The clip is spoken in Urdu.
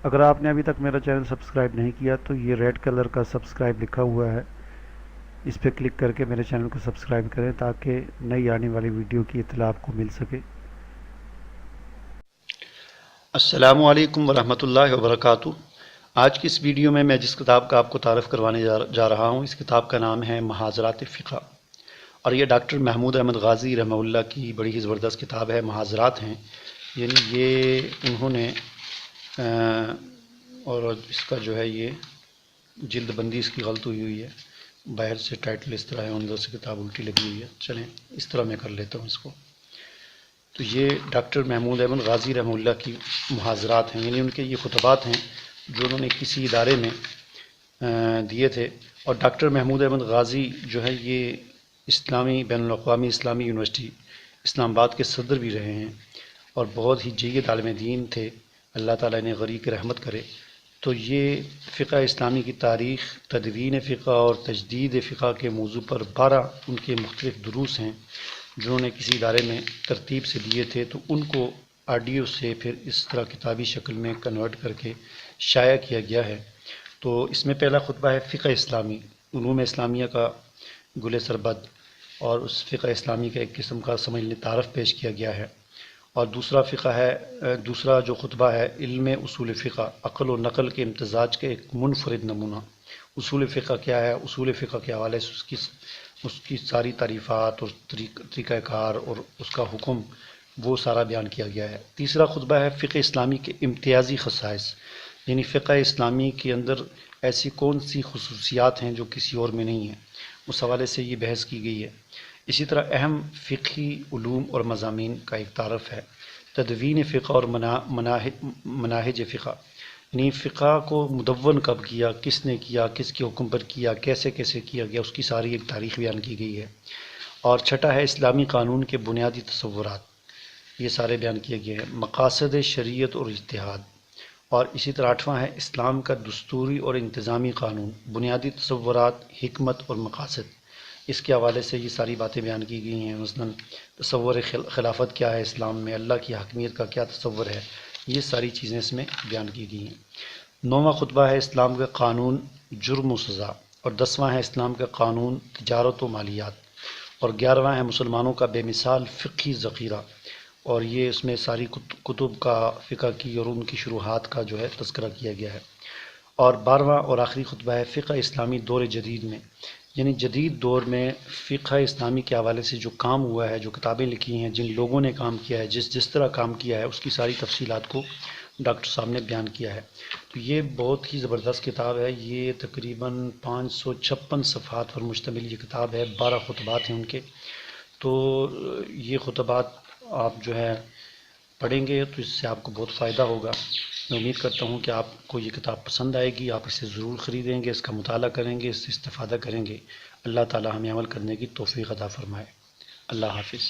اگر آپ نے ابھی تک میرا چینل سبسکرائب نہیں کیا تو یہ ریڈ کلر کا سبسکرائب لکھا ہوا ہے، اس پہ کلک کر کے میرے چینل کو سبسکرائب کریں تاکہ نئی آنے والی ویڈیو کی اطلاع آپ کو مل سکے۔ السلام علیکم ورحمۃ اللہ وبرکاتہ۔ آج کی اس ویڈیو میں جس کتاب کا آپ کو تعارف کروانے جا رہا ہوں، اس کتاب کا نام ہے محاضرات فقہ، اور یہ ڈاکٹر محمود احمد غازی رحمہ اللہ کی بڑی ہی زبردست کتاب ہے۔ محاضرات ہیں، یعنی یہ انہوں نے اور اس کا جو ہے یہ جلد بندی اس کی غلط ہوئی ہے، باہر سے ٹائٹل اس طرح ہے، اندر سے کتاب الٹی لگی ہوئی ہے۔ چلیں اس طرح میں کر لیتا ہوں اس کو۔ تو یہ ڈاکٹر محمود احمد غازی رحمہ اللہ کی محاضرات ہیں، یعنی ان کے یہ خطبات ہیں جو انہوں نے کسی ادارے میں دیے تھے۔ اور ڈاکٹر محمود احمد غازی جو ہے یہ اسلامی بین الاقوامی اسلامی یونیورسٹی اسلام آباد کے صدر بھی رہے ہیں، اور بہت ہی جید عالم دین تھے، اللہ تعالیٰ نے غریق رحمت کرے۔ تو یہ فقہ اسلامی کی تاریخ، تدوین فقہ اور تجدید فقہ کے موضوع پر 12 ان کے مختلف دروس ہیں جو انہوں نے کسی ادارے میں ترتیب سے دیے تھے، تو ان کو آڈیو سے پھر اس طرح کتابی شکل میں کنورٹ کر کے شائع کیا گیا ہے۔ تو اس میں پہلا خطبہ ہے فقہ اسلامی، علوم اسلامیہ کا گل سربد، اور اس فقہ اسلامی کا ایک قسم کا سمجھ لیں تعارف پیش کیا گیا ہے۔ اور دوسرا جو خطبہ ہے علم اصول فقہ، عقل و نقل کے امتزاج کے ایک منفرد نمونہ۔ اصول فقہ کیا ہے، اصول فقہ کے حوالے سے اس کی ساری تعریفات اور طریقہ کار اور اس کا حکم وہ سارا بیان کیا گیا ہے۔ تیسرا خطبہ ہے فقہ اسلامی کے امتیازی خصائص، یعنی فقہ اسلامی کے اندر ایسی کون سی خصوصیات ہیں جو کسی اور میں نہیں ہیں، اس حوالے سے یہ بحث کی گئی ہے۔ اسی طرح اہم فقہی علوم اور مضامین کا ایک تعارف ہے۔ تدوین فقہ اور مناہج فقہ، یعنی فقہ کو مدون کب کیا، کس نے کیا، کس کے حکم پر کیا، کیسے کیا گیا، اس کی ساری ایک تاریخ بیان کی گئی ہے۔ اور چھٹا ہے اسلامی قانون کے بنیادی تصورات، یہ سارے بیان کیے گئے ہیں۔ مقاصد شریعت اور اجتہاد، اور اسی طرح 8واں ہے اسلام کا دستوری اور انتظامی قانون، بنیادی تصورات، حکمت اور مقاصد، اس کے حوالے سے یہ ساری باتیں بیان کی گئی ہیں۔ مثلاً تصور خلافت کیا ہے اسلام میں، اللہ کی حاکمیت کا کیا تصور ہے، یہ ساری چیزیں اس میں بیان کی گئی ہیں۔ 9واں خطبہ ہے اسلام کا قانون جرم و سزا، اور 10واں ہے اسلام کا قانون تجارت و مالیات، اور 11واں ہے مسلمانوں کا بے مثال فقہی ذخیرہ، اور یہ اس میں ساری کتب کا فقہ کی اور ان کی شروحات کا جو ہے تذکرہ کیا گیا ہے۔ اور 12واں اور آخری خطبہ ہے فقہ اسلامی دور جدید میں، یعنی جدید دور میں فقہ اسلامی کے حوالے سے جو کام ہوا ہے، جو کتابیں لکھی ہیں، جن لوگوں نے کام کیا ہے، جس طرح کام کیا ہے، اس کی ساری تفصیلات کو ڈاکٹر صاحب نے بیان کیا ہے۔ تو یہ بہت ہی زبردست کتاب ہے، یہ تقریباً 556 صفحات پر مشتمل یہ کتاب ہے، 12 خطبات ہیں ان کے۔ تو یہ خطبات آپ جو ہے پڑھیں گے تو اس سے آپ کو بہت فائدہ ہوگا۔ میں امید کرتا ہوں کہ آپ کو یہ کتاب پسند آئے گی، آپ اسے ضرور خریدیں گے، اس کا مطالعہ کریں گے، اس سے استفادہ کریں گے۔ اللہ تعالی ہمیں عمل کرنے کی توفیق عطا فرمائے۔ اللہ حافظ۔